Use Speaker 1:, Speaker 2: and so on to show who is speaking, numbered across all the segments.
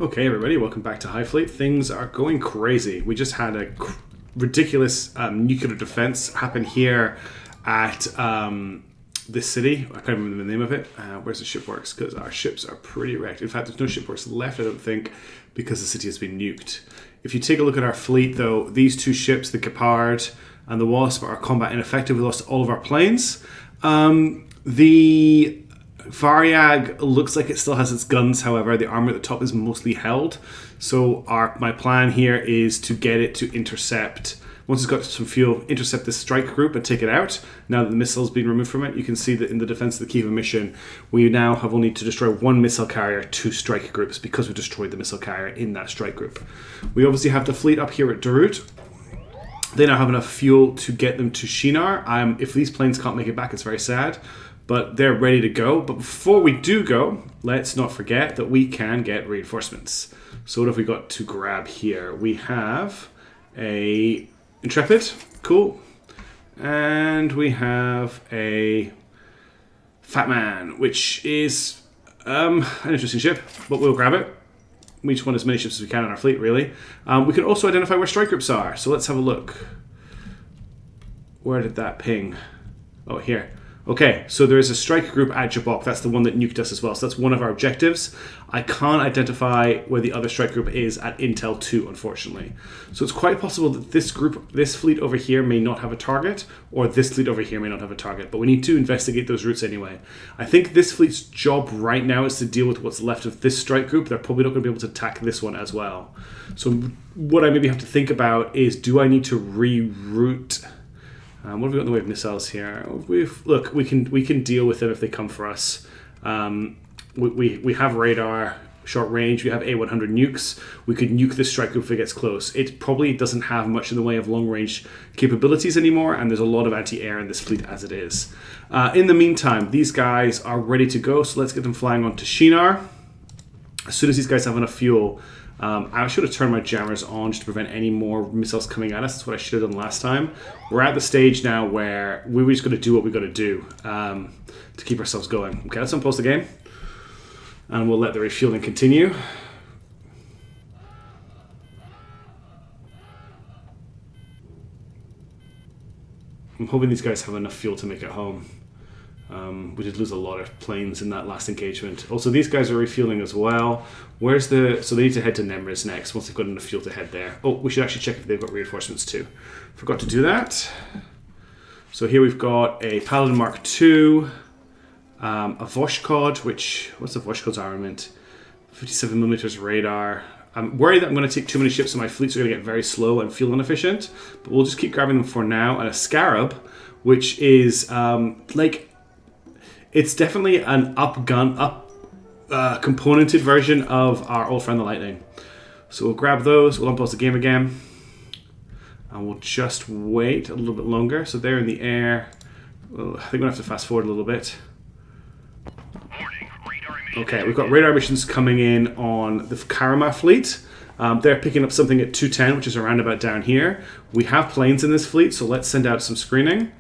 Speaker 1: Okay, everybody, welcome back to Highfleet. Things are going crazy. We just had a ridiculous nuclear defense happen here at this city. I can't remember the name of it. Where's the shipworks? Because our ships are pretty wrecked. In fact, there's no shipworks left, I don't think, because the city has been nuked. If you take a look at our fleet, though, these two ships, the Gepard and the Wasp, are combat ineffective. We lost all of our planes. The Variag looks like it still has its guns, however. The armor at the top is mostly held. So my plan here is to get it to intercept. Once it's got some fuel, intercept this strike group and take it out. Now that the missile's been removed from it, you can see that in the defense of the Kiva mission, we now have only to destroy one missile carrier, two strike groups, because we destroyed the missile carrier in that strike group. We obviously have the fleet up here at Darut. They now have enough fuel to get them to Shinar. If these planes can't make it back, it's very sad. But they're ready to go. But before we do go, let's not forget that we can get reinforcements. So what have we got to grab here? We have a Intrepid, cool. And we have a Fat Man, which is an interesting ship, but we'll grab it. We just want as many ships as we can in our fleet, really. We can also identify where strike groups are. So let's have a look. Where did that ping? Oh, here. Okay, so there is a strike group at Jabok. That's the one that nuked us as well. So that's one of our objectives. I can't identify where the other strike group is at Intel 2, unfortunately. So it's quite possible that this fleet over here may not have a target, or this fleet over here may not have a target. But we need to investigate those routes anyway. I think this fleet's job right now is to deal with what's left of this strike group. They're probably not going to be able to attack this one as well. So what I maybe have to think about is, do I need to reroute? What have we got in the way of missiles here? Look, we can deal with them if they come for us. We have radar, short range. We have A100 nukes. We could nuke this strike group if it gets close. It probably doesn't have much in the way of long range capabilities anymore, and there's a lot of anti-air in this fleet as it is. In the meantime, these guys are ready to go, so let's get them flying onto Shinar. As soon as these guys have enough fuel, I should have turned my jammers on just to prevent any more missiles coming at us. That's what I should have done last time. We're at the stage now where we're just going to do what we got to do to keep ourselves going. Okay, let's unpause the game. And we'll let the refueling continue. I'm hoping these guys have enough fuel to make it home. We did lose a lot of planes in that last engagement. Also, these guys are refueling as well. So they need to head to Nemriz next, once they've got enough fuel to head there. Oh, we should actually check if they've got reinforcements too. Forgot to do that. So here we've got a Paladin Mark II, a Voshkod, what's the Voshkod's armament? 57mm radar. I'm worried that I'm going to take too many ships and my fleets are going to get very slow and fuel inefficient, but we'll just keep grabbing them for now. And a Scarab, which is it's definitely an componented version of our old friend the Lightning. So we'll grab those, we'll unpause the game again, and we'll just wait a little bit longer. So they're in the air. Well, I think we're going to have to fast forward a little bit. Okay, we've got radar missions coming in on the Karama fleet. They're picking up something at 210, which is around about down here. We have planes in this fleet, so let's send out some screening.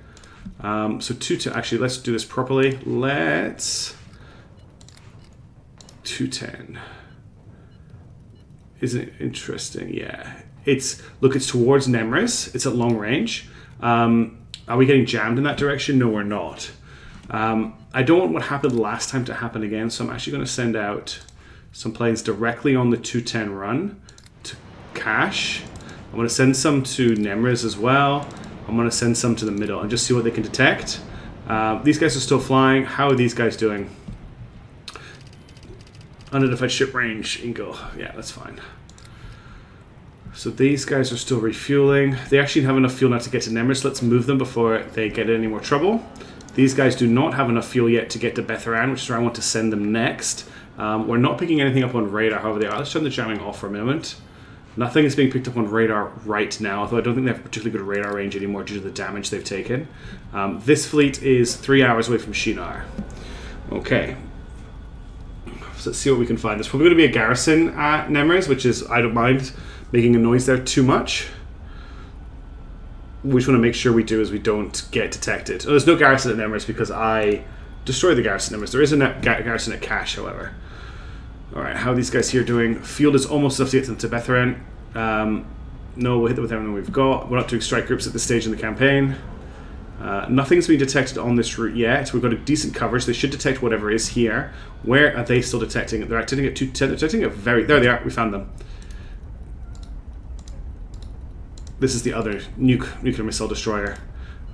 Speaker 1: Actually, let's do this properly. Let's 210. Isn't it interesting? Yeah. It's towards Nemriz. It's at long range. Are we getting jammed in that direction? No, we're not. I don't want what happened last time to happen again, so I'm actually going to send out some planes directly on the 210 run to Cache. I'm going to send some to Nemriz as well. I'm going to send some to the middle and just see what they can detect. These guys are still flying. How are these guys doing? Unidentified ship range, Ingo. Yeah, that's fine. So these guys are still refueling. They actually have enough fuel now to get to Nemriz. Let's move them before they get in any more trouble. These guys do not have enough fuel yet to get to Betharan, which is where I want to send them next. We're not picking anything up on radar, however they are. Let's turn the jamming off for a moment. Nothing is being picked up on radar right now, although I don't think they have a particularly good radar range anymore due to the damage they've taken. This fleet is 3 hours away from Shinar. Okay. So let's see what we can find. There's probably going to be a garrison at Nemriz, which is, I don't mind making a noise there too much. We just want to make sure we do is we don't get detected. Oh, there's no garrison at Nemriz because I destroyed the garrison at Nemriz. There is a garrison at Cache, however. Alright, how are these guys here doing? Field is almost enough to get to Bethlehem. No, we'll hit them with everything we've got. We're not doing strike groups at this stage in the campaign. Nothing's been detected on this route yet. We've got a decent coverage. They should detect whatever is here. Where are they still detecting it? They're detecting it 210. They're detecting it very... There they are. We found them. This is the other nuclear missile destroyer.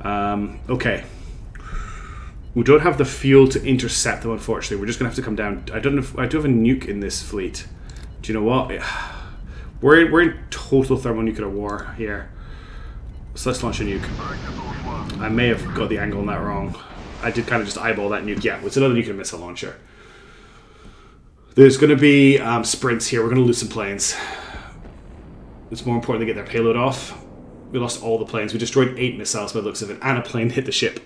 Speaker 1: Okay. We don't have the fuel to intercept them, unfortunately. We're just going to have to come down. I don't know if... I do have a nuke in this fleet. Do you know what? We're in total thermonuclear war here. So let's launch a nuke. I may have got the angle on that wrong. I did kind of just eyeball that nuke. Yeah, it's another nuclear missile launcher. There's going to be sprints here. We're going to lose some planes. It's more important to get their payload off. We lost all the planes. We destroyed 8 missiles by the looks of it, and a plane hit the ship.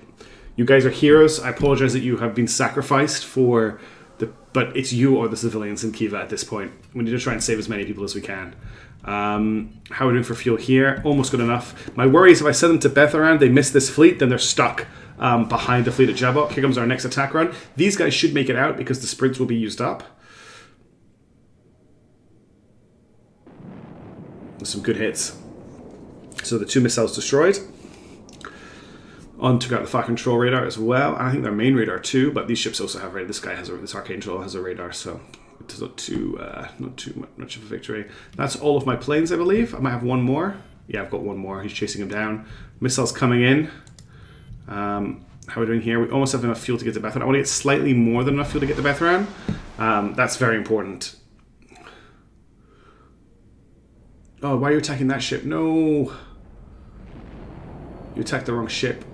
Speaker 1: You guys are heroes. I apologize that you have been sacrificed for the... But it's you or the civilians in Kiva at this point. We need to try and save as many people as we can. How are we doing for fuel here? Almost good enough. My worry is if I send them to Bethlehem, they miss this fleet, then they're stuck behind the fleet at Jabok. Here comes our next attack run. These guys should make it out because the sprints will be used up. Some good hits. So the 2 missiles destroyed. On took out the fire control radar as well. And I think their main radar too, but these ships also have radar. This guy has this Archangel has a radar, so it's not too much of a victory. That's all of my planes, I believe. I might have one more. Yeah, I've got one more. He's chasing him down. Missiles coming in. How are we doing here? We almost have enough fuel to get to Bethlehem. I want to get slightly more than enough fuel to get to Bethlehem. That's very important. Oh, why are you attacking that ship? No! You attacked the wrong ship.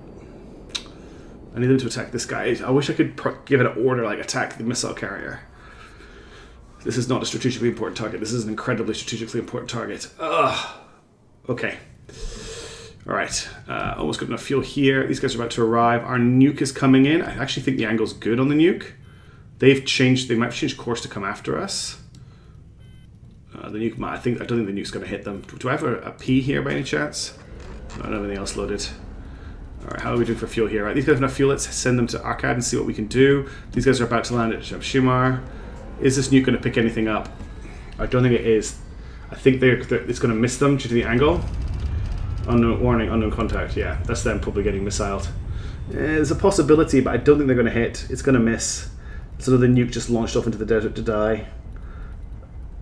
Speaker 1: I need them to attack this guy. I wish I could give it an order, like attack the missile carrier. This is not a strategically important target. This is an incredibly strategically important target. Ugh. Okay. Alright. Almost got enough fuel here. These guys are about to arrive. Our nuke is coming in. I actually think the angle's good on the nuke. They might have changed course to come after us. The nuke, I don't think the nuke's going to hit them. Do I have a P here by any chance? No, I don't have anything else loaded. Alright, how are we doing for fuel here? Right, these guys have enough fuel. Let's send them to Arkad and see what we can do. These guys are about to land at Shimar. Is this nuke going to pick anything up? I don't think it is. I think it's going to miss them due to the angle. Unknown warning, unknown contact. Yeah, that's them probably getting missiled. There's a possibility, but I don't think they're going to hit. It's going to miss. So the nuke just launched off into the desert to die.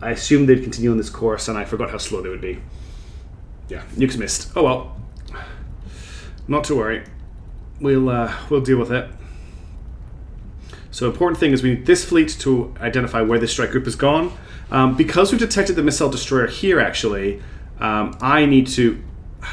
Speaker 1: I assumed they'd continue on this course, and I forgot how slow they would be. Yeah, nuke's missed. Oh well. Not to worry. We'll deal with it. So important thing is we need this fleet to identify where this strike group has gone. Because we've detected the missile destroyer here, actually, I need to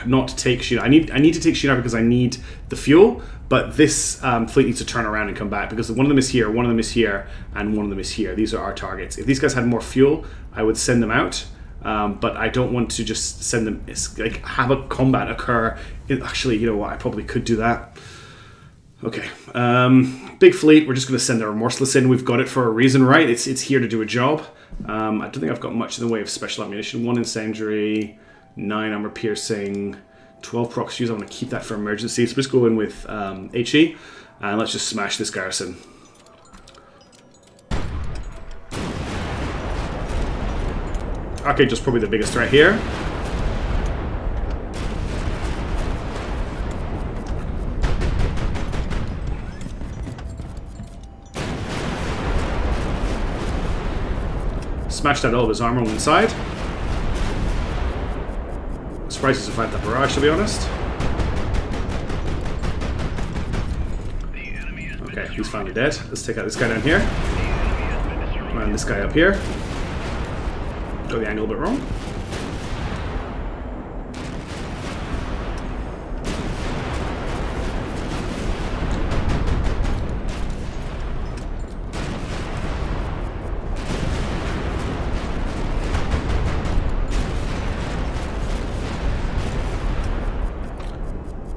Speaker 1: not take Shinar. I need to take Shinar because I need the fuel, but this fleet needs to turn around and come back because one of them is here, one of them is here, and one of them is here. These are our targets. If these guys had more fuel, I would send them out, but I don't want to just send them, like, have a combat occur. Actually, you know what? I probably could do that. Okay. Big fleet. We're just going to send the Remorseless in. We've got it for a reason, right? It's here to do a job. I don't think I've got much in the way of special ammunition. 1 incendiary, 9 armor piercing, 12 proc fuse. I want to keep that for emergency. So let's go in with HE and let's just smash this garrison. Archangel's probably the biggest threat here. Smashed out all of his armor on one side. Surprised to fight that barrage, to be honest. Okay, he's finally dead. Let's take out this guy down here. And this guy up here. Got the angle a bit wrong.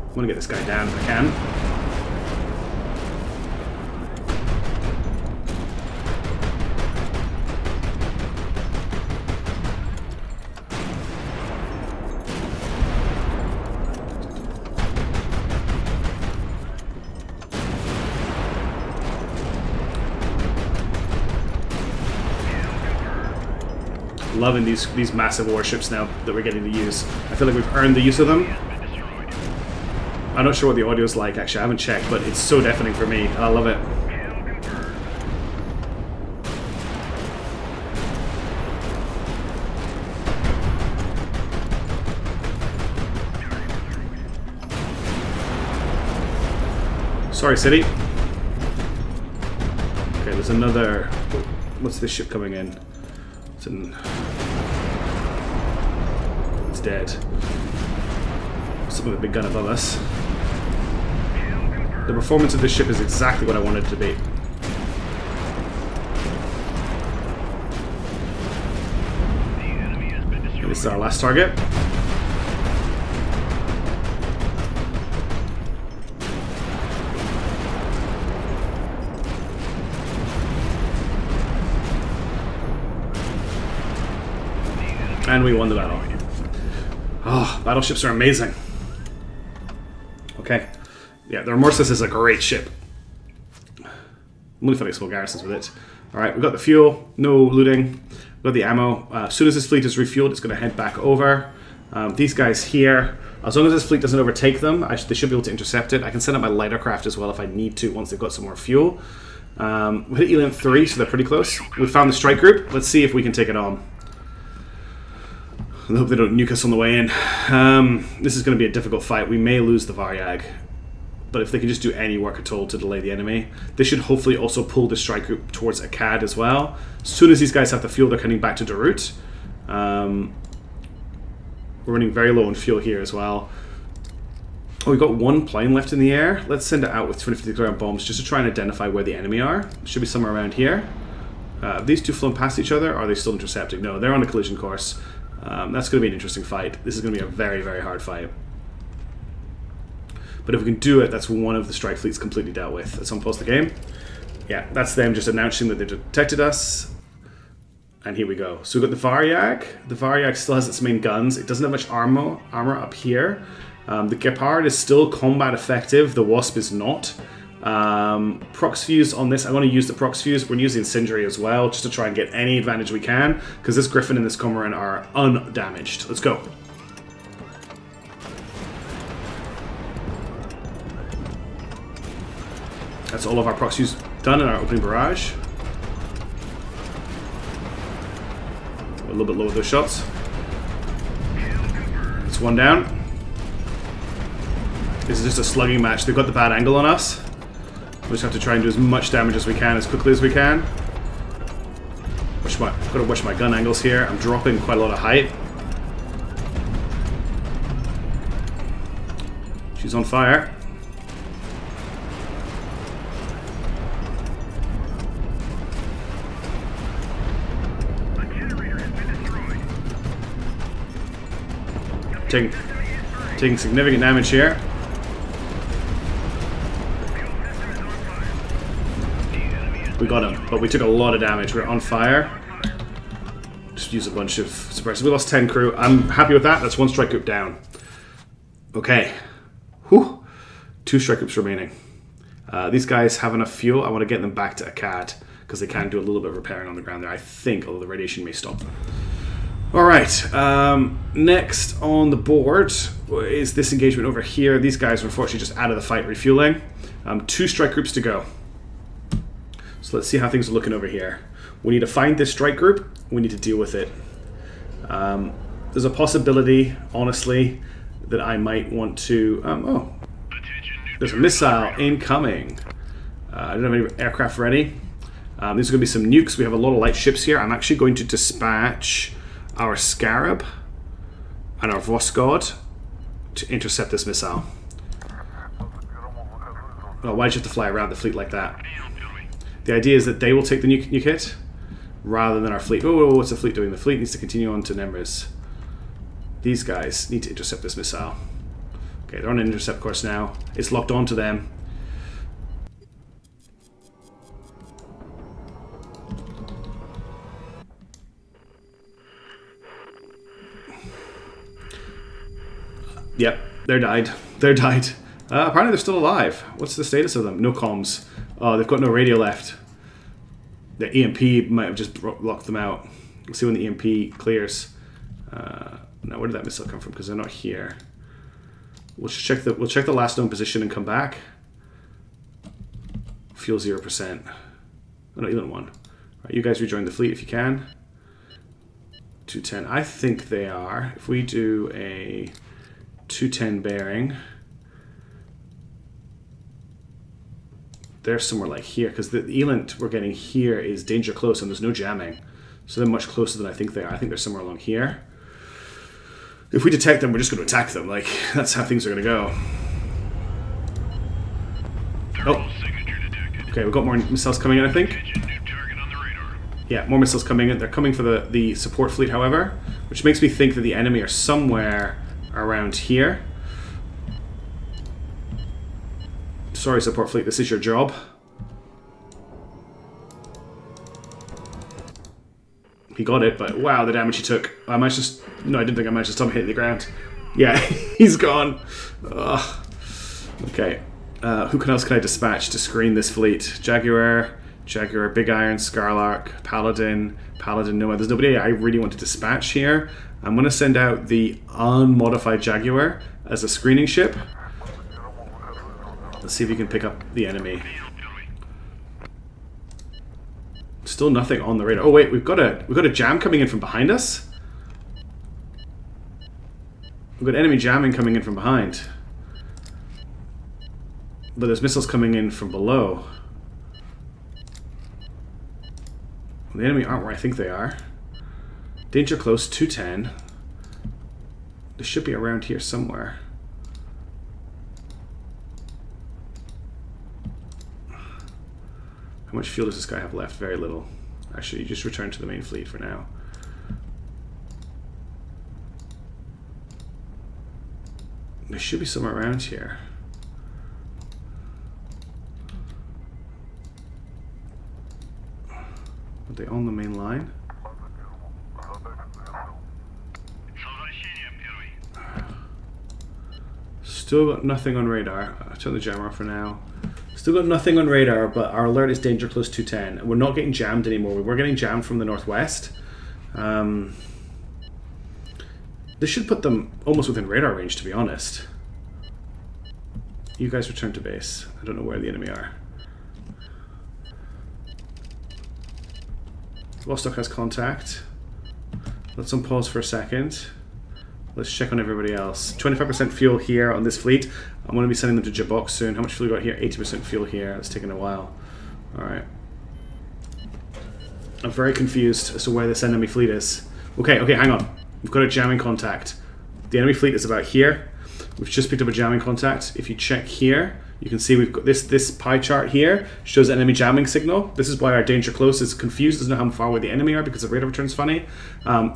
Speaker 1: I want to get this guy down if I can. Loving these massive warships now that we're getting to use. I feel like we've earned the use of them. I'm not sure what the audio's like, actually. I haven't checked, but it's so deafening for me. I love it. Sorry, city. Okay, there's another... What's this ship coming in? It's dead. Something with a big gun above us. The performance of this ship is exactly what I wanted it to be. And this is our last target. And we won the battle. Oh, battleships are amazing. Okay. Yeah, the Remorseless is a great ship. I'm only fighting small garrisons with it. Alright, we've got the fuel. No looting. We've got the ammo. As soon as this fleet is refueled, it's going to head back over. These guys here, as long as this fleet doesn't overtake them, they should be able to intercept it. I can send up my lighter craft as well if I need to once they've got some more fuel. We hit Elan 3, so they're pretty close. We found the strike group. Let's see if we can take it on. I hope they don't nuke us on the way in. This is going to be a difficult fight. We may lose the Varyag. But if they can just do any work at all to delay the enemy. They should hopefully also pull the strike group towards Akkad as well. As soon as these guys have the fuel, they're coming back to Darut. We're running very low on fuel here as well. Oh, we've got one plane left in the air. Let's send it out with 250 kilogram bombs just to try and identify where the enemy are. Should be somewhere around here. Have these two flown past each other? Or are they still intercepting? No, they're on a collision course. That's going to be an interesting fight. This is going to be a very, very hard fight. But if we can do it, that's one of the strike fleets completely dealt with. Let's unpause the game. Yeah, that's them just announcing that they detected us. And here we go. So we've got the Varyag. The Varyag still has its main guns. It doesn't have much armor up here. The Gepard is still combat effective. The Wasp is not. Prox fuse on this. I want to use the prox fuse. We're going to use the incendiary as well, just to try and get any advantage we can, because this Griffin and this Cormoran are undamaged. Let's go. That's all of our prox fuse done in our opening barrage. A little bit low with those shots. It's one down. This is just a slugging match. They've got the bad angle on us. We just have to try and do as much damage as we can, as quickly as we can. Gotta watch my gun angles here. I'm dropping quite a lot of height. She's on fire. Taking significant damage here. We got him, but we took a lot of damage. We're on fire. Just use a bunch of suppressors. We lost 10 crew. I'm happy with that. That's one strike group down. Okay. Whew. 2 strike groups remaining. These guys have enough fuel. I want to get them back to Akkad, because they can do a little bit of repairing on the ground there, I think, although the radiation may stop them. Alright, next on the board is this engagement over here. These guys are unfortunately just out of the fight refueling. 2 strike groups to go. So let's see how things are looking over here. We need to find this strike group. We need to deal with it. There's a possibility, honestly, that I might want to... oh, there's a missile incoming. I don't have any aircraft ready. These are going to be some nukes. We have a lot of light ships here. I'm actually going to dispatch our Scarab and our Vosgod to intercept this missile. Oh, why'd you have to fly around the fleet like that? The idea is that they will take the nuke hit rather than our fleet. Oh, what's the fleet doing? The fleet needs to continue on to Nemrys. These guys need to intercept this missile. Okay, they're on an intercept course now. It's locked onto them. Yep, they're died. They're died. Apparently they're still alive. What's the status of them? No comms. Oh, they've got no radio left. The EMP might have just locked them out. We'll see when the EMP clears. Now, where did that missile come from? Because they're not here. We'll check the last known position and come back. Fuel 0%. Oh, no, even 1. Right, you guys rejoin the fleet if you can. 210. I think they are. If we do a 210 bearing, they're somewhere like here, because the elant we're getting here is danger close and there's no jamming. So they're much closer than I think they are. I think they're somewhere along here. If we detect them, we're just going to attack them. Like, that's how things are going to go. Oh. Okay, we've got more missiles coming in, I think. Yeah, more missiles coming in. They're coming for the support fleet, however, which makes me think that the enemy are somewhere around here. Sorry, support fleet, this is your job. He got it, but wow, the damage he took. I might just... No, I didn't think I managed to stop him hitting the ground. Yeah, he's gone. Ugh. Okay. Who else can I dispatch to screen this fleet? Jaguar, Big Iron, Scarlark, Paladin, no, there's nobody I really want to dispatch here. I'm going to send out the unmodified Jaguar as a screening ship. Let's see if we can pick up the enemy. Still nothing on the radar. Oh wait, we've got a jam coming in from behind us. We've got enemy jamming coming in from behind. But there's missiles coming in from below. The enemy aren't where I think they are. Danger close, 210. They should be around here somewhere. How much fuel does this guy have left? Very little. Actually, just return to the main fleet for now. They should be somewhere around here. Are they on the main line? Still got nothing on radar. I'll turn the jammer off for now. Still got nothing on radar, but our alert is danger close 210. We're not getting jammed anymore. We were getting jammed from the northwest. This should put them almost within radar range, to be honest. You guys return to base. I don't know where the enemy are. Vostok has contact. Let's unpause for a second. Let's check on everybody else. 25% fuel here on this fleet. I'm going to be sending them to Jabok soon. How much fuel we got here? 80% fuel here. It's taken a while. Alright. I'm very confused as to where this enemy fleet is. Okay, hang on. We've got a jamming contact. The enemy fleet is about here. We've just picked up a jamming contact. If you check here, you can see we've got this pie chart here shows enemy jamming signal. This is why our danger close is confused, doesn't know how far away the enemy are because the radar return's funny.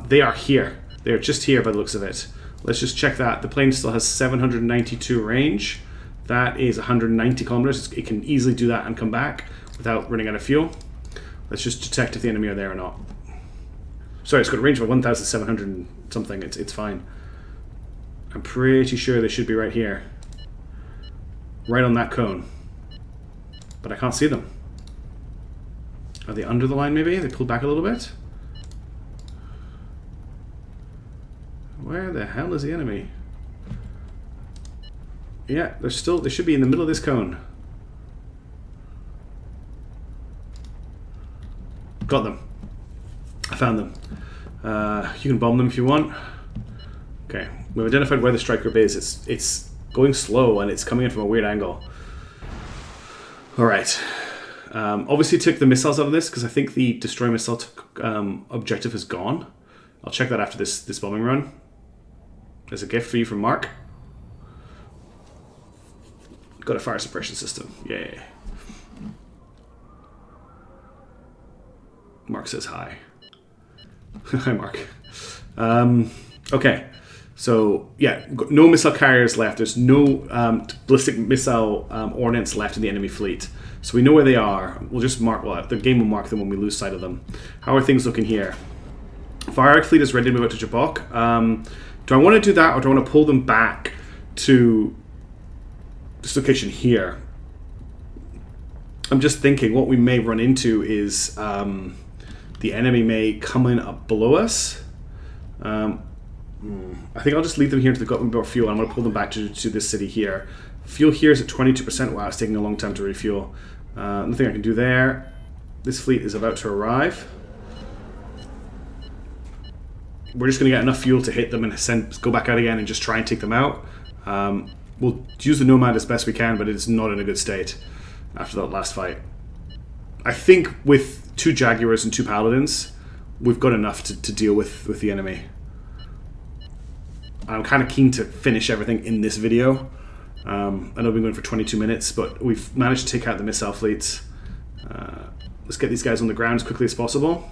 Speaker 1: They are here. They're just here by the looks of it. Let's just check that. The plane still has 792 range. That is 190 kilometers. It can easily do that and come back without running out of fuel. Let's just detect if the enemy are there or not. Sorry, it's got a range of 1,700 and something. It's fine. I'm pretty sure they should be right here. Right on that cone. But I can't see them. Are they under the line maybe? They pulled back a little bit? Where the hell is the enemy? Yeah, they should be in the middle of this cone. Got them. I found them. You can bomb them if you want. Okay, we've identified where the strike group is. It's going slow and it's coming in from a weird angle. Alright. Obviously took the missiles out of this because I think the destroy missile objective is gone. I'll check that after this bombing run. There's a gift for you from Mark. Got a fire suppression system. Yay. Mark says hi. Hi, Mark. Okay. So, yeah, no missile carriers left. There's no ballistic missile ordnance left in the enemy fleet. So we know where they are. We'll just mark, well, the game will mark them when we lose sight of them. How are things looking here? Fire fleet is ready to move out to Jabok. Do I want to do that, or do I want to pull them back to this location here? I'm just thinking what we may run into is the The enemy may come in up below us. I think I'll just leave them here until they've got more fuel. I'm going to pull them back to this city here. Fuel here is at 22%. Wow, it's taking a long time to refuel. Nothing I can do there. This fleet is about to arrive. We're just going to get enough fuel to hit them and go back out again and just try and take them out. We'll use the Nomad as best we can, but it's not in a good state after that last fight. I think with 2 Jaguars and 2 Paladins, we've got enough to deal with the enemy. I'm kind of keen to finish everything in this video. I know we've been going for 22 minutes, but we've managed to take out the missile fleets. Let's get these guys on the ground as quickly as possible.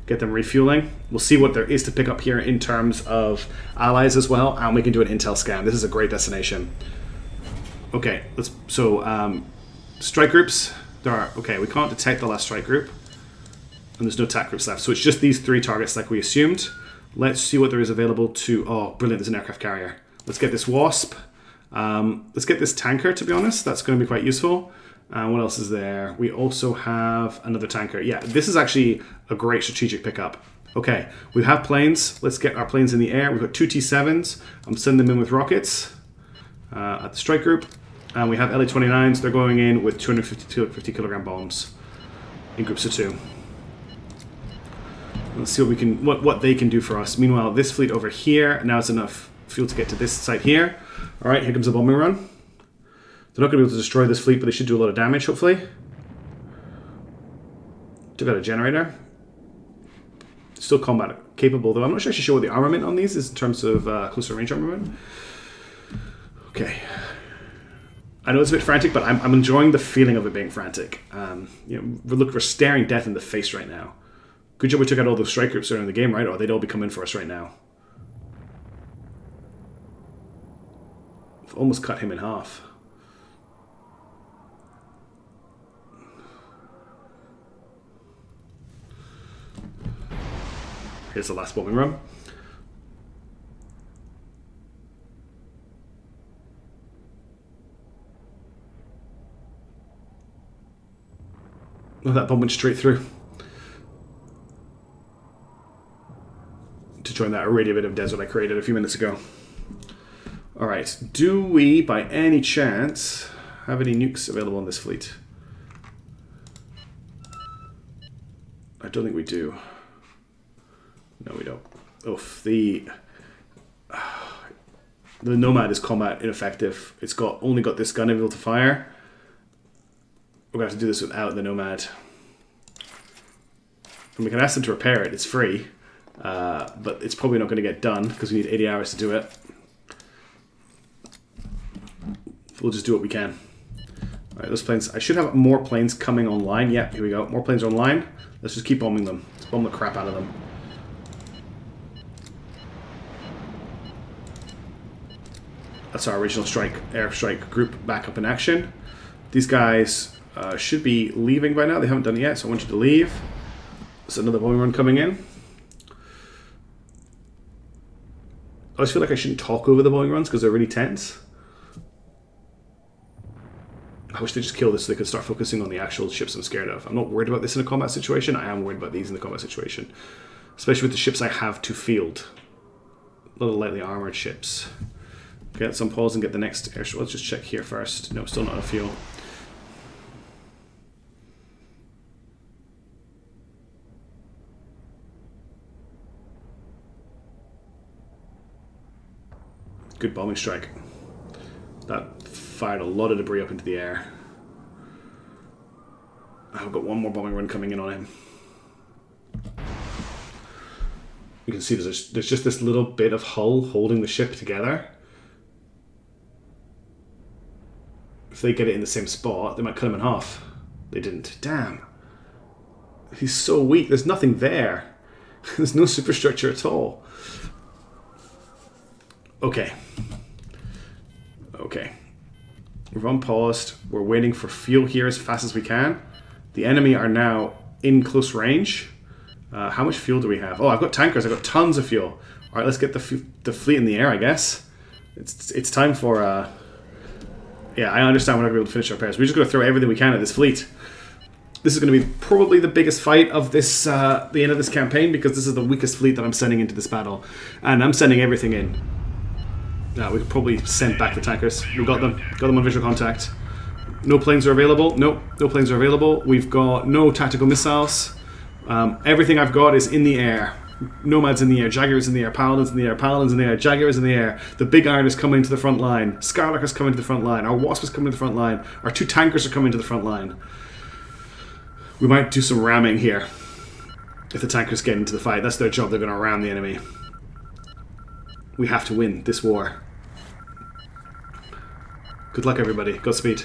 Speaker 1: Get them refueling. We'll see what there is to pick up here in terms of allies as well, and we can do an intel scan. This is a great destination. Okay, strike groups. Okay, we can't detect the last strike group, and there's no attack groups left, so it's just these 3 targets like we assumed. Let's see what there is available to... Oh, brilliant, there's an aircraft carrier. Let's get this Wasp. Let's get this tanker, to be honest. That's going to be quite useful. What else is there? We also have another tanker. Yeah, this is actually a great strategic pickup. Okay, we have planes. Let's get our planes in the air. We've got 2 T-7s. I'm sending them in with rockets at the strike group. And we have LA-29s. They're going in with 250 kilogram bombs in groups of 2. Let's see what they can do for us. Meanwhile, this fleet over here, now it's enough fuel to get to this site here. All right, here comes a bombing run. They're not going to be able to destroy this fleet, but they should do a lot of damage, hopefully. Took out a generator. Still combat capable, though. I'm not actually sure what the armament on these is in terms of closer range armament. Okay. I know it's a bit frantic, but I'm enjoying the feeling of it being frantic. We're staring death in the face right now. Good job we took out all those strike groups earlier in the game, right? Or they'd all be coming for us right now. I've almost cut him in half. Here's the last bombing run. Oh, that bomb went straight through. To join that already bit of desert I created a few minutes ago. Alright, do we, by any chance, have any nukes available on this fleet? I don't think we do. No, we don't. Oof, the Nomad is combat ineffective. It's only got this gun able to fire. We're going to have to do this without the Nomad. And we can ask them to repair it. It's free. But it's probably not going to get done because we need 80 hours to do it. We'll just do what we can. Alright, those planes. I should have more planes coming online. Yeah, here we go. More planes online. Let's just keep bombing them. Let's bomb the crap out of them. That's our original airstrike group back up in action. These guys should be leaving by now. They haven't done it yet, so I want you to leave. There's another bombing run coming in. I always feel like I shouldn't talk over the bombing runs because they're really tense. I wish they just kill this so they could start focusing on the actual ships I'm scared of. I'm not worried about this in a combat situation. I am worried about these in the combat situation. Especially with the ships I have to field. A lot of lightly armored ships. Okay, let's unpause and get the next airstrike. Let's just check here first. No, still not enough fuel. Good bombing strike. That fired a lot of debris up into the air. I've got one more bombing run coming in on him. You can see there's just this little bit of hull holding the ship together. If they get it in the same spot, they might cut him in half. They didn't. Damn. He's so weak. There's nothing there. There's no superstructure at all. Okay. Okay. We've unpaused. We're waiting for fuel here as fast as we can. The enemy are now in close range. How much fuel do we have? Oh, I've got tankers. I've got tons of fuel. All right, let's get the fleet in the air, I guess. It's time for... Yeah, I understand we're not going to be able to finish our repairs. We're just going to throw everything we can at this fleet. This is going to be probably the biggest fight of this, the end of this campaign, because this is the weakest fleet that I'm sending into this battle. And I'm sending everything in. We could probably send back the tankers. We got them. Got them on visual contact. No planes are available. Nope, no planes are available. We've got no tactical missiles. Everything I've got is in the air. Nomads in the air, Jaguars in the air, Paladins in the air, Paladins in the air, Jaguars in the air. The Big Iron is coming to the front line. Scarlock is coming to the front line. Our Wasp is coming to the front line. Our 2 tankers are coming to the front line. We might do some ramming here. If the tankers get into the fight, that's their job. They're going to ram the enemy. We have to win this war. Good luck, everybody. Godspeed.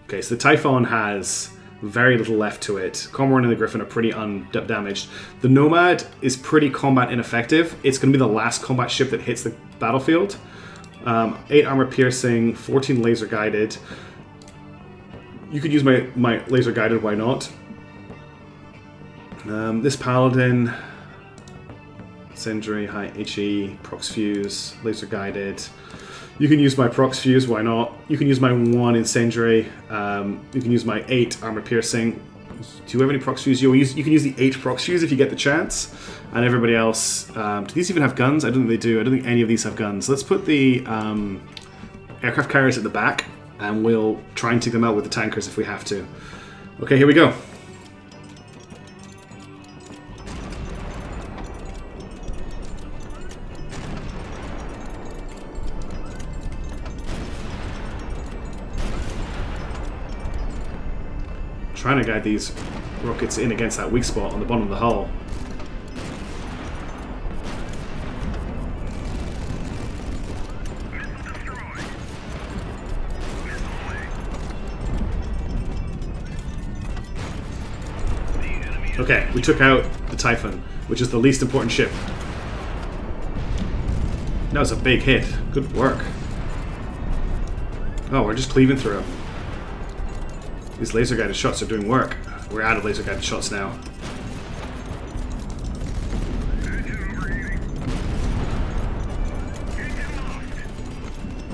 Speaker 1: Okay, so the Typhon has very little left to it. Cormoran and the Griffin are pretty undamaged. The Nomad is pretty combat ineffective. It's going to be the last combat ship that hits the battlefield. 8 armor piercing, 14 laser guided. You could use my laser guided, why not? This Paladin, Incendiary, high HE, Prox Fuse, laser guided. You can use my Prox Fuse, why not? You can use my 1 Incendiary. You can use my 8 Armor Piercing. Do you have any Prox Fuse? You can use the 8 Prox Fuse if you get the chance. And everybody else... do these even have guns? I don't think they do. I don't think any of these have guns. Let's put the aircraft carriers at the back, and we'll try and take them out with the tankers if we have to. Okay, here we go. Trying to guide these rockets in against that weak spot on the bottom of the hull. Okay, we took out the Typhon, which is the least important ship. That was a big hit. Good work. Oh, we're just cleaving through. These laser guided shots are doing work. We're out of laser guided shots now.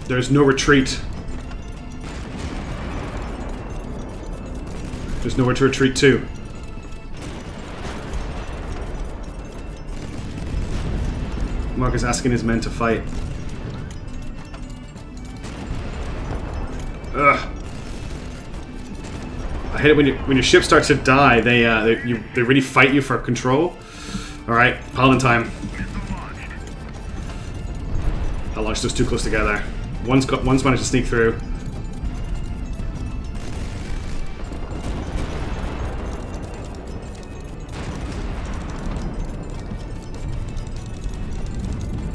Speaker 1: There's no retreat. There's nowhere to retreat to. Mark is asking his men to fight. Ugh. I hate it when your ship starts to die. They really fight you for control. All right, Paladin time. I launched those too close together. One's managed to sneak through.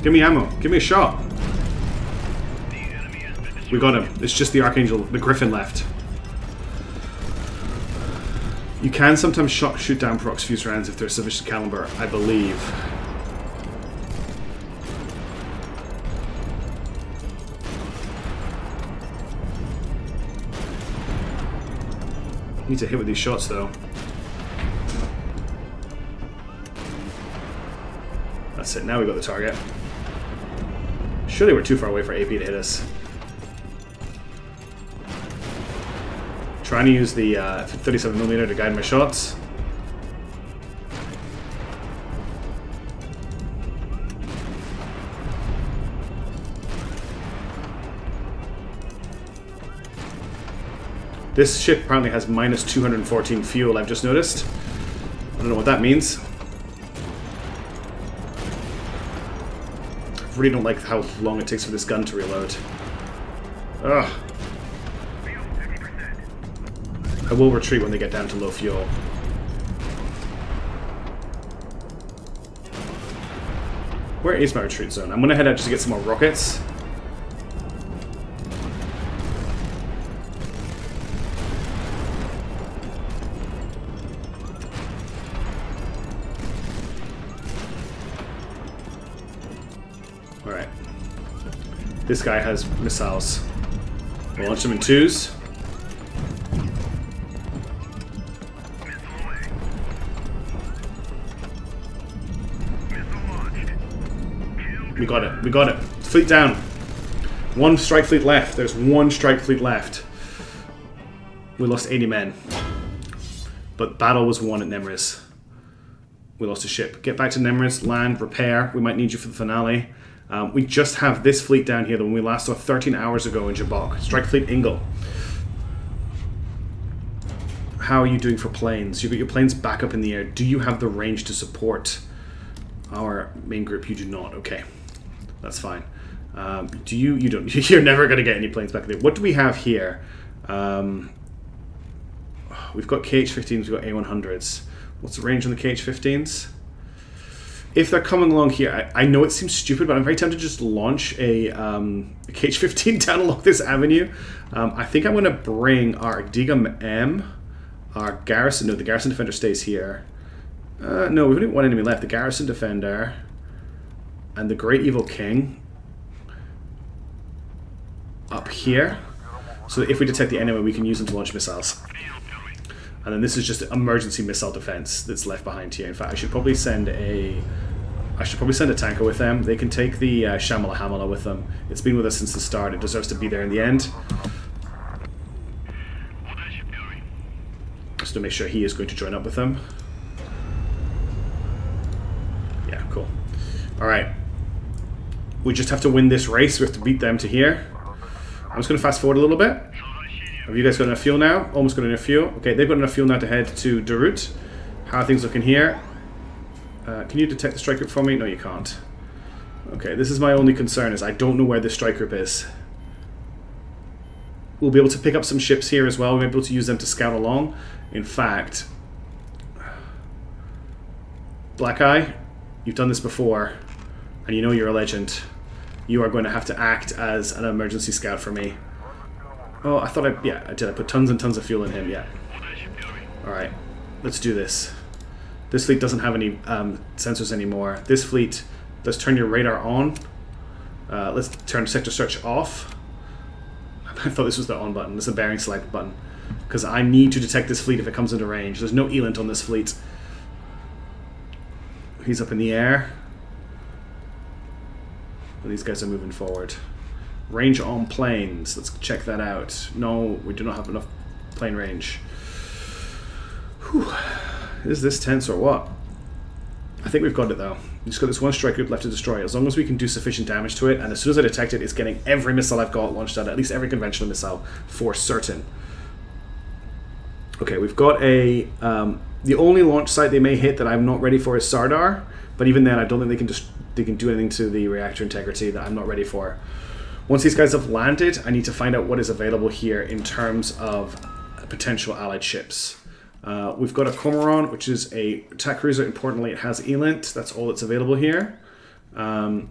Speaker 1: Give me ammo. Give me a shot. We got him. It's just the Archangel, the Griffin left. You can sometimes shoot down Prox Fuse rounds if there's sufficient caliber, I believe. Need to hit with these shots though. That's it, now we got the target. Surely we're too far away for AP to hit us. Trying to use the 37mm to guide my shots. This ship apparently has minus 214 fuel, I've just noticed. I don't know what that means. I really don't like how long it takes for this gun to reload. Ugh. I will retreat when they get down to low fuel. Where is my retreat zone? I'm gonna head out just to get some more rockets. Alright. This guy has missiles. We'll launch them in 2s. We got it. We got it. Fleet down. One strike fleet left. There's one strike fleet left. We lost 80 men. But battle was won at Nemriz. We lost a ship. Get back to Nemriz, land, repair. We might need you for the finale. We just have this fleet down here, the one we last saw 13 hours ago in Jabok. Strike Fleet Ingle. How are you doing for planes? You've got your planes back up in the air. Do you have the range to support our main group? You do not. Okay. That's fine. Do you? You don't. You're never going to get any planes back there. What do we have here? We've got KH-15s, we've got A-100s. What's the range on the KH-15s? If they're coming along here, I know it seems stupid, but I'm very tempted to just launch a KH-15 down along this avenue. I think I'm going to bring our Digam M, our garrison. No, the garrison defender stays here. No, we've only one enemy left. The garrison defender and the Great Evil King up here. So that if we detect the enemy, we can use them to launch missiles. And then this is just emergency missile defense that's left behind here. In fact, I should probably send a tanker with them. They can take the Shamala Hamala with them. It's been with us since the start. It deserves to be there in the end. Just to make sure he is going to join up with them. Yeah, cool. Alright. We just have to win this race. We have to beat them to here. I'm just going to fast forward a little bit. Have you guys got enough fuel now? Almost got enough fuel. Okay, they've got enough fuel now to head to Darut. How are things looking here? Can you detect the strike group for me? No, you can't. Okay, this is my only concern, is I don't know where the strike group is. We'll be able to pick up some ships here as well. We'll be able to use them to scout along. In fact, Black Eye, you've done this before, and you know you're a legend. You are going to have to act as an emergency scout for me. Oh, I thought I did. I put tons and tons of fuel in him, yeah. Alright, let's do this. This fleet doesn't have any sensors anymore. This fleet, let's turn your radar on. Let's turn sector search off. I thought this was the on button. This is the bearing select button. Because I need to detect this fleet if it comes into range. There's no Elant on this fleet. He's up in the air. And these guys are moving forward. Range on planes. Let's check that out. No, we do not have enough plane range. Whew. Is this tense or what? I think we've got it though. We've just got this one strike group left to destroy. As long as we can do sufficient damage to it, and as soon as I detect it, it's getting every missile I've got launched at least every conventional missile for certain. Okay, we've got a... the only launch site they may hit that I'm not ready for is Sardar, but even then I don't think they can do anything to the reactor integrity that I'm not ready for. Once these guys have landed, I need to find out what is available here in terms of potential allied ships. We've got a Cormoran, which is a attack cruiser. Importantly, it has Elant. That's all that's available here. I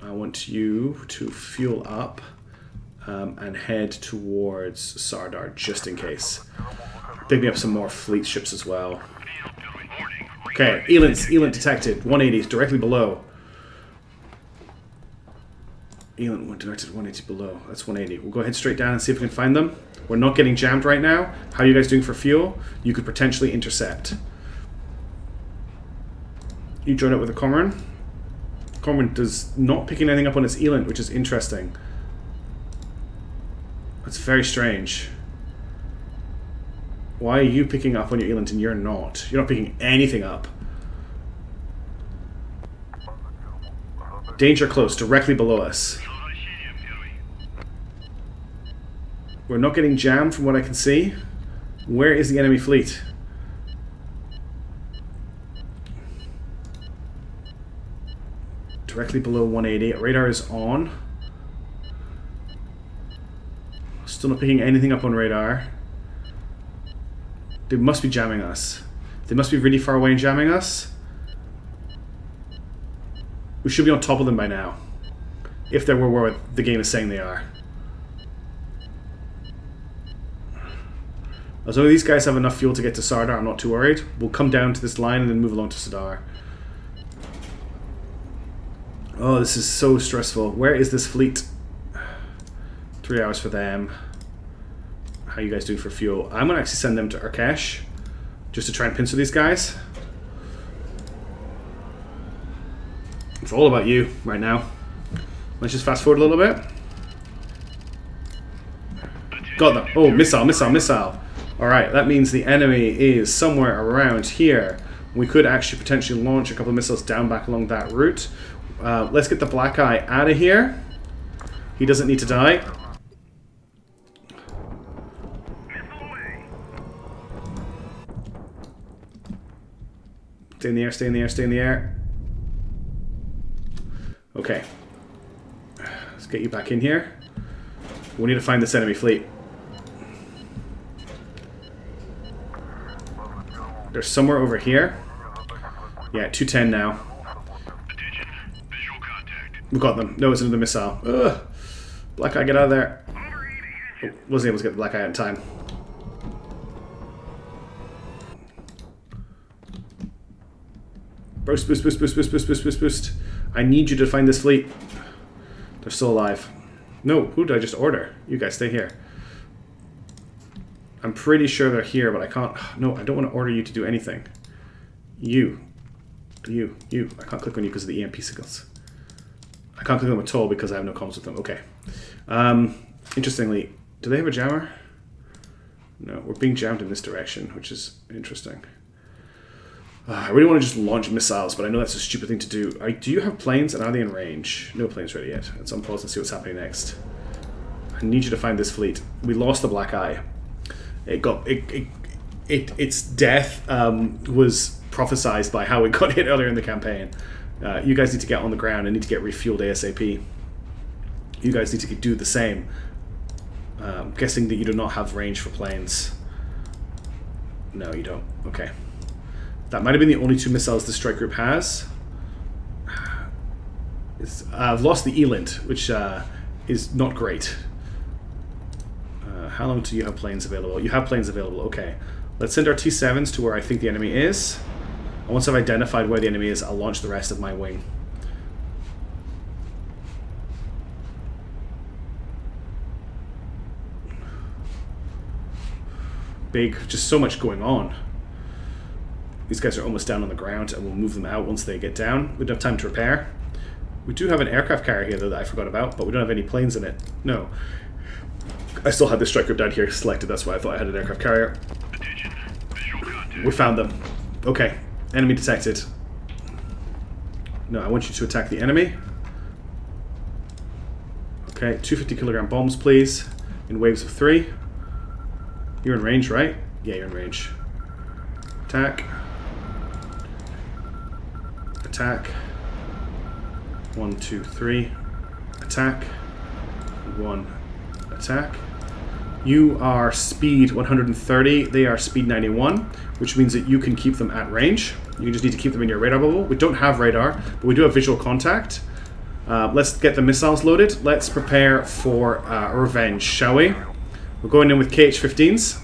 Speaker 1: want you to fuel up and head towards Sardar, just in case. Pick me up some more fleet ships as well. Okay, Elant detected. 180, directly below. Elant went directed 180 below. That's 180. We'll go ahead straight down and see if we can find them. We're not getting jammed right now. How are you guys doing for fuel? You could potentially intercept. You join up with a Cormoran. Cormoran does not picking anything up on its Elant, which is interesting. That's very strange. Why are you picking up on your Elant and you're not? You're not picking anything up. Danger close, directly below us. We're not getting jammed from what I can see. Where is the enemy fleet? Directly below 180. Radar is on. Still not picking anything up on radar. They must be jamming us. They must be really far away and jamming us. We should be on top of them by now. If they were where the game is saying they are. As long as these guys have enough fuel to get to Sardar, I'm not too worried. We'll come down to this line and then move along to Sardar. Oh, this is so stressful. Where is this fleet? 3 hours for them. How are you guys doing for fuel? I'm going to actually send them to Urkesh just to try and pincer these guys. It's all about you right now. Let's just fast forward a little bit. Got them. Oh, missile, missile, missile. Alright, that means the enemy is somewhere around here. We could actually potentially launch a couple of missiles down back along that route. Let's get the black eye out of here. He doesn't need to die. Stay in the air, stay in the air, stay in the air. Okay. Let's get you back in here. We need to find this enemy fleet. They're somewhere over here. Yeah, 210 now. We got them. No, it's another missile. Ugh. Black eye, get out of there. Oh, wasn't able to get the black eye in time. Boost, boost, boost, boost, boost, boost, boost, boost, boost. I need you to find this fleet. They're still alive. No, who did I just order? You guys stay here. I'm pretty sure they're here, but I can't... No, I don't want to order you to do anything. You. I can't click on you because of the EMP signals. I can't click on them at all because I have no comms with them. Okay. Interestingly, do they have a jammer? No, we're being jammed in this direction, which is interesting. I really want to just launch missiles, but I know that's a stupid thing to do. Do you have planes, and are they in range? No planes ready yet. Let's unpause and see what's happening next. I need you to find this fleet. We lost the black eye. Its death was prophesized by how it got hit earlier in the campaign. You guys need to get on the ground and need to get refueled ASAP. You guys need to do the same. I'm guessing that you do not have range for planes. No, you don't. Okay. That might have been the only 2 missiles the strike group has. I've lost the Eland, which is not great. How long do you have planes available? You have planes available, okay. Let's send our T-7s to where I think the enemy is. And once I've identified where the enemy is, I'll launch the rest of my wing. Just so much going on. These guys are almost down on the ground, and we'll move them out once they get down. We don't have time to repair. We do have an aircraft carrier here, though, that I forgot about, but we don't have any planes in it. No. I still had this strike group down here selected, that's why I thought I had an aircraft carrier. We found them. Okay. Enemy detected. No, I want you to attack the enemy. Okay, 250 kilogram bombs, please. In waves of 3. You're in range, right? Yeah, you're in range. Attack. Attack. 1, 2, 3. Attack. 1. Attack. You are speed 130. They are speed 91, which means that you can keep them at range. You just need to keep them in your radar bubble. We don't have radar, but we do have visual contact. Let's get the missiles loaded. Let's prepare for a revenge, shall we? We're going in with KH-15s.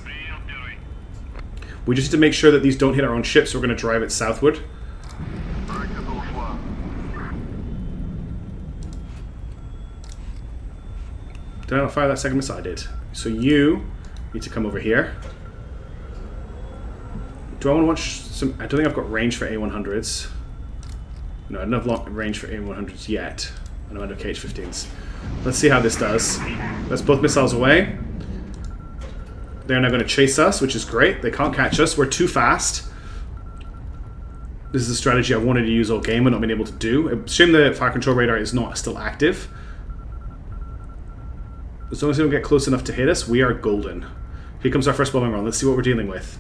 Speaker 1: We just need to make sure that these don't hit our own ships, so we're going to drive it southward. Did I not fire that second missile? I did. So you need to come over here. Do I want to watch some... I don't think I've got range for A100s. No, I don't have range for A100s yet. I don't have KH-15s. Let's see how this does. That's both missiles away. They're now going to chase us, which is great. They can't catch us. We're too fast. This is a strategy I wanted to use all game but not been able to do. It's a shame the fire control radar is not still active. As long as they don't get close enough to hit us, we are golden. Here comes our first bombing run. Let's see what we're dealing with.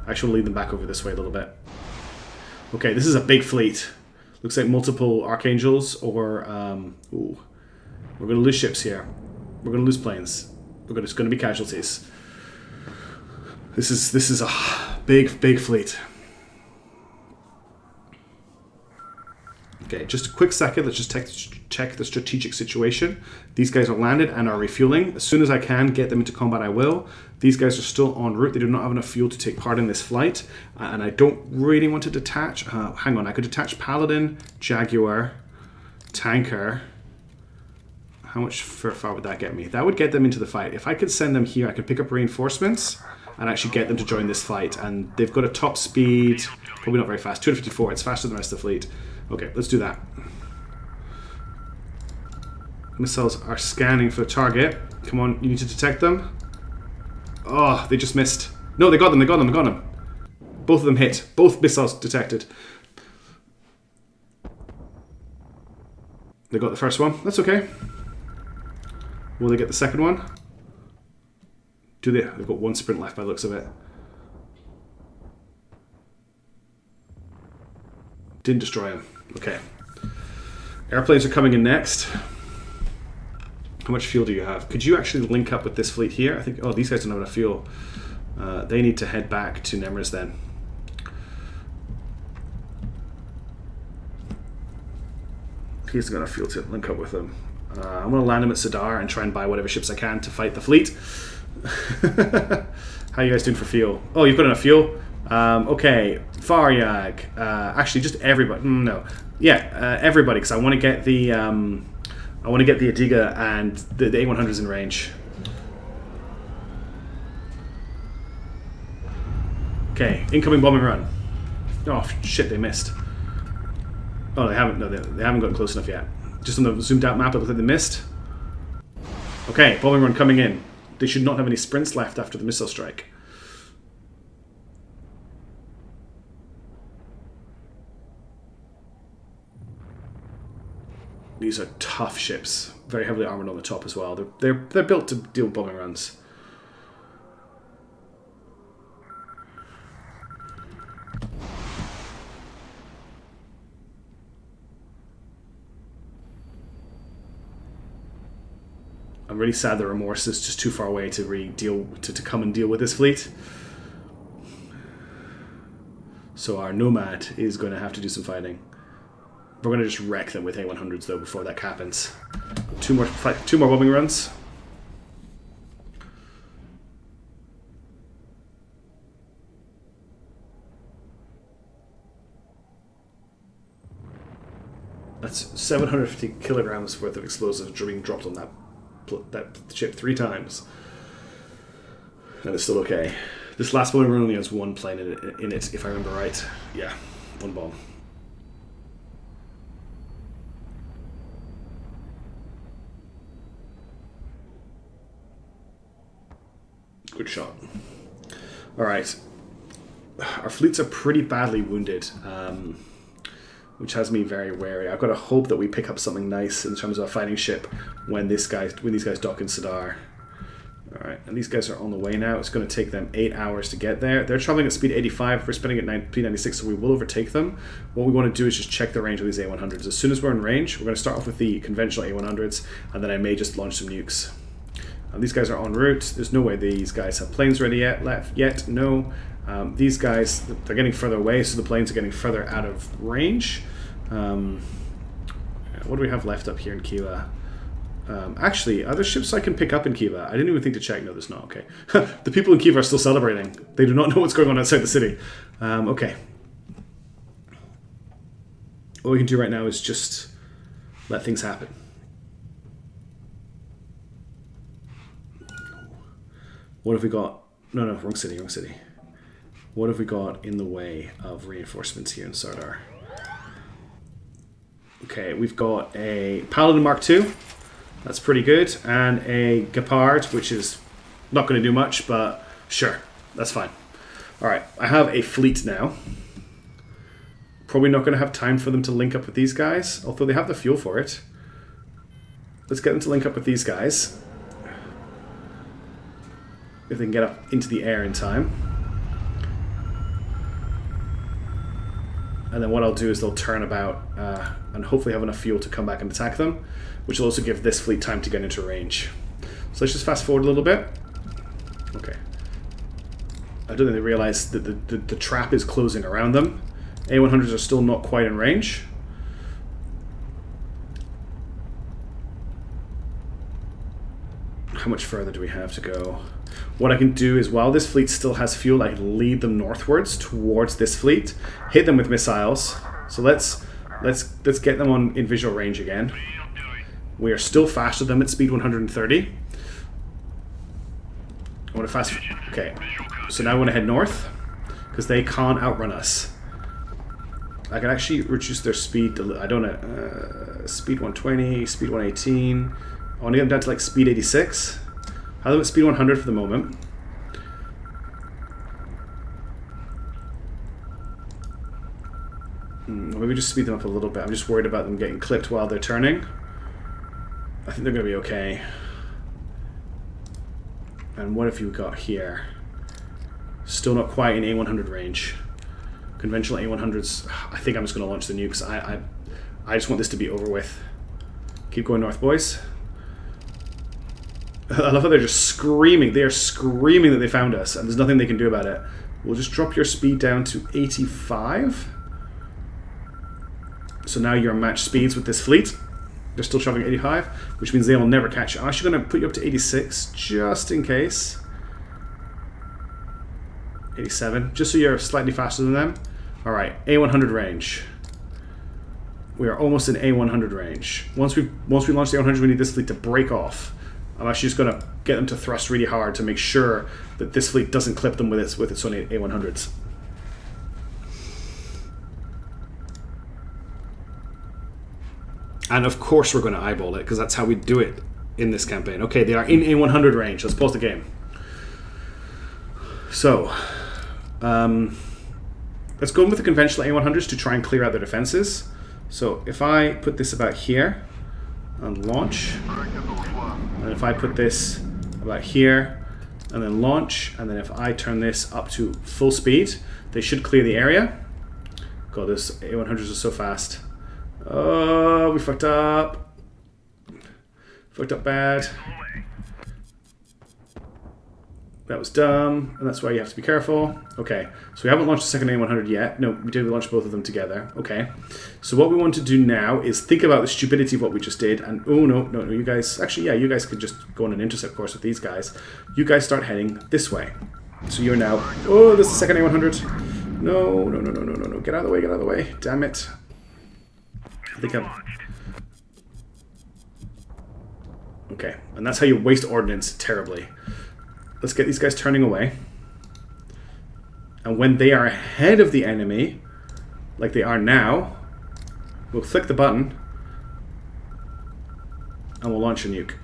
Speaker 1: I should lead them back over this way a little bit. Okay, this is a big fleet. Looks like multiple Archangels or... ooh. We're going to lose ships here. We're going to lose planes. It's going to be casualties. This is a big fleet. Okay, just a quick second. Let's just check the strategic situation. These guys are landed and are refueling. As soon as I can get them into combat, I will. These guys are still en route. They do not have enough fuel to take part in this flight. And I don't really want to detach... hang on, I could detach Paladin, Jaguar, Tanker. How much far would that get me? That would get them into the fight. If I could send them here, I could pick up reinforcements and actually get them to join this fight. And they've got a top speed, probably not very fast, 254. It's faster than the rest of the fleet. Okay, let's do that. Missiles are scanning for the target. Come on, you need to detect them. Oh, they just missed. No, they got them, they got them, they got them. Both of them hit. Both missiles detected. They got the first one. That's okay. Will they get the second one? Do they? They've got one sprint left by the looks of it. Didn't destroy him. Okay. Airplanes are coming in next. How much fuel do you have? Could you actually link up with this fleet here? I think... Oh, these guys don't have enough fuel. They need to head back to Nemrus then. He hasn't got enough fuel to link up with them. I'm going to land him at Sadar and try and buy whatever ships I can to fight the fleet. How are you guys doing for fuel? Oh, you've got enough fuel? Okay. Faryag. Actually, just everybody. No. Yeah, everybody, because I want to get the... I want to get the Adiga and the A100s in range. Okay, incoming bombing run. Oh shit, they missed. Oh, they haven't. No, they haven't gotten close enough yet. Just on the zoomed out map, it looks like they missed. Okay, bombing run coming in. They should not have any sprints left after the missile strike. These are tough ships, very heavily armored on the top as well. They're built to deal with bombing runs. I'm really sad that Remorse is just too far away to really to come and deal with this fleet. So our Nomad is going to have to do some fighting. We're going to just wreck them with A100s though before that happens. Two more bombing runs. That's 750 kilograms worth of explosives being dropped on that ship 3 times. And it's still okay. This last bombing run only has 1 plane in it, if I remember right. Yeah, 1 bomb. Good shot. Alright. Our fleets are pretty badly wounded, which has me very wary. I've got to hope that we pick up something nice in terms of a fighting ship when these guys dock in Sadar. Alright, and these guys are on the way now. It's going to take them 8 hours to get there. They're traveling at speed 85. We're spinning at speed 96, so we will overtake them. What we want to do is just check the range of these A100s. As soon as we're in range, we're going to start off with the conventional A100s, and then I may just launch some nukes. These guys are en route. There's no way these guys have planes ready yet. No. These guys, they're getting further away, so the planes are getting further out of range. What do we have left up here in Kiva? Actually, are there ships I can pick up in Kiva? I didn't even think to check. No, there's not. Okay. The people in Kiva are still celebrating. They do not know what's going on outside the city. Okay. All we can do right now is just let things happen. What have we got? No, wrong city, wrong city. What have we got in the way of reinforcements here in Sardar? Okay, we've got a Paladin Mark II. That's pretty good. And a Gepard, which is not going to do much, but sure, that's fine. Alright, I have a fleet now. Probably not going to have time for them to link up with these guys, although they have the fuel for it. Let's get them to link up with these guys. If they can get up into the air in time. And then what I'll do is they'll turn about and hopefully have enough fuel to come back and attack them, which will also give this fleet time to get into range. So let's just fast forward a little bit. Okay. I don't think they realize that the trap is closing around them. A100s are still not quite in range. How much further do we have to go? What I can do is, while this fleet still has fuel, I can lead them northwards towards this fleet, hit them with missiles. So let's get them in visual range again. We are still faster than them at speed 130. I want to fast. Okay, so now I want to head north because they can't outrun us. I can actually reduce their speed. I don't know. Speed 120, speed 118. I want to get them down to like speed 86. How about speed 100 for the moment? Maybe just speed them up a little bit. I'm just worried about them getting clipped while they're turning. I think they're going to be okay. And what have you got here? Still not quite in A100 range. Conventional A100s. I think I'm just going to launch the nukes. I just want this to be over with. Keep going north, boys. I love how they're just screaming. They are screaming that they found us, and there's nothing they can do about it. We'll just drop your speed down to 85. So now you're match speeds with this fleet. They're still traveling 85, which means they will never catch you. I'm actually going to put you up to 86, just in case. 87, just so you're slightly faster than them. Alright, A100 range. We are almost in A100 range. Once we launch the A100, we need this fleet to break off. I'm actually just going to get them to thrust really hard to make sure that this fleet doesn't clip them with its own A100s. And of course we're going to eyeball it, because that's how we do it in this campaign. Okay, they are in A100 range. Let's pause the game. So, let's go in with the conventional A100s to try and clear out their defenses. So if I put this about here and launch, and if I put this about here and then launch, and then if I turn this up to full speed, they should clear the area. God, those A100s are so fast. Oh, we fucked up. Fucked up bad. That was dumb, and that's why you have to be careful. Okay, so we haven't launched the second A100 yet. No, we did launch both of them together. Okay, so what we want to do now is think about the stupidity of what we just did, and oh no, you guys, actually yeah, you guys could just go on an intercept course with these guys. You guys start heading this way. So you're now, oh, this is the second A100. No, get out of the way, damn it. I think I'm... Okay, and that's how you waste ordnance terribly. Let's get these guys turning away. And when they are ahead of the enemy, like they are now, we'll click the button and we'll launch a nuke.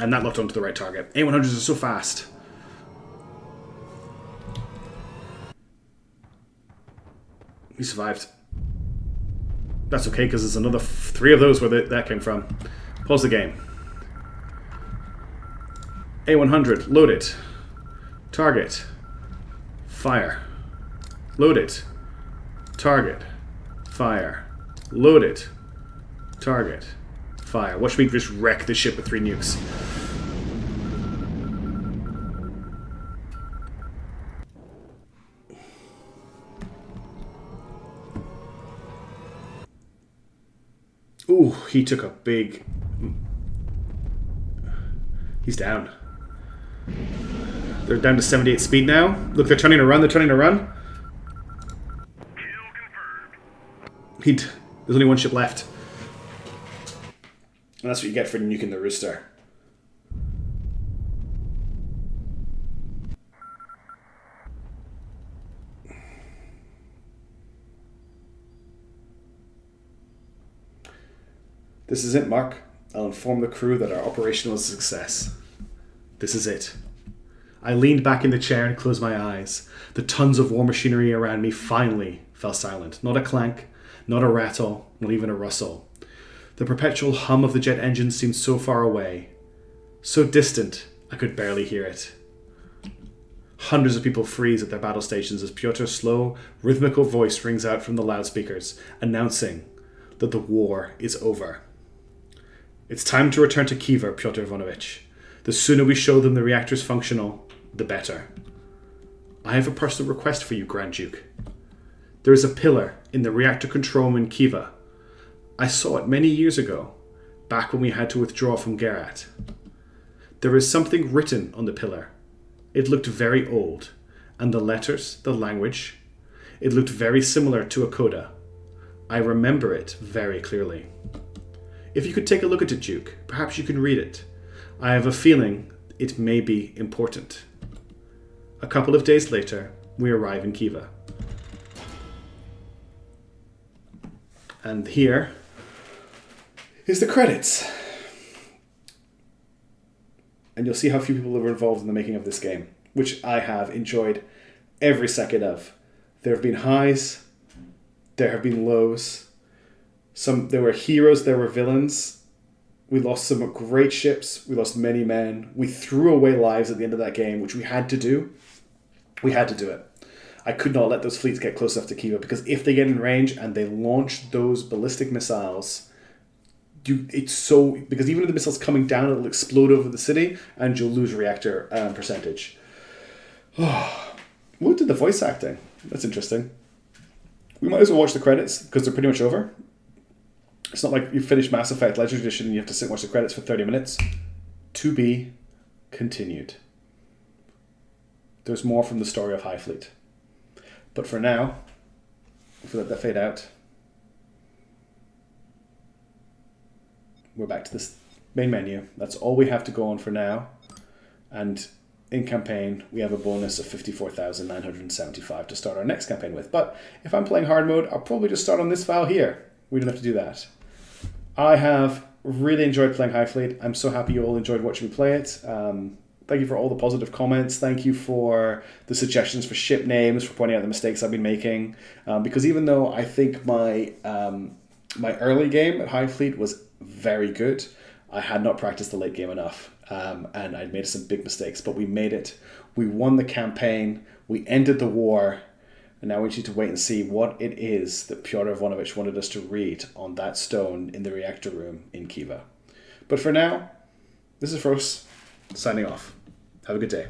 Speaker 1: And that locked onto the right target. A100s are so fast. He survived. That's okay, because there's another 3 of those where that came from. Pause the game. A100, load it. Target. Fire. Load it. Target. Fire. Load it. Target. Fire. Watch me just wreck the ship with 3 nukes. Ooh, he took a big... He's down. They're down to 78 speed now. Look, they're turning to run. There's only 1 ship left. And that's what you get for nuking the Rooster. This is it, Mark. I'll inform the crew that our operation was a success. This is it. I leaned back in the chair and closed my eyes. The tons of war machinery around me finally fell silent. Not a clank, not a rattle, not even a rustle. The perpetual hum of the jet engines seemed so far away, so distant I could barely hear it. Hundreds of people freeze at their battle stations as Pyotr's slow, rhythmical voice rings out from the loudspeakers, announcing that the war is over. It's time to return to Kiev, Pyotr Ivanovich. The sooner we show them the reactor's functional, the better. I have a personal request for you, Grand Duke. There is a pillar in the reactor control room in Kiev. I saw it many years ago, back when we had to withdraw from Gerat. There is something written on the pillar. It looked very old, and the letters, the language, it looked very similar to a coda. I remember it very clearly. If you could take a look at it, Duke, perhaps you can read it. I have a feeling it may be important. A couple of days later, we arrive in Khiva. And here is the credits. And you'll see how few people were involved in the making of this game, which I have enjoyed every second of. There have been highs, there have been lows. There were heroes, there were villains. We lost some great ships, we lost many men. We threw away lives at the end of that game, which we had to do. We had to do it. I could not let those fleets get close enough to Khiva, because if they get in range and they launch those ballistic missiles, because even if the missile's coming down, it'll explode over the city and you'll lose reactor percentage. What did the voice acting? That's interesting. We might as well watch the credits because they're pretty much over. It's not like you finish Mass Effect Legendary Edition and you have to sit and watch the credits for 30 minutes. To be continued. There's more from the story of Highfleet. But for now, if we let that fade out, we're back to this main menu. That's all we have to go on for now. And in campaign, we have a bonus of 54,975 to start our next campaign with. But if I'm playing hard mode, I'll probably just start on this file here. We don't have to do that. I have really enjoyed playing Highfleet. I'm so happy you all enjoyed watching me play it. Thank you for all the positive comments. Thank you for the suggestions for ship names, for pointing out the mistakes I've been making. Because even though I think my early game at Highfleet was very good, I had not practiced the late game enough. And I'd made some big mistakes, but we made it. We won the campaign. We ended the war. And now we need to wait and see what it is that Pyotr Ivanovich wanted us to read on that stone in the reactor room in Khiva. But for now, this is Frost, signing off. Have a good day.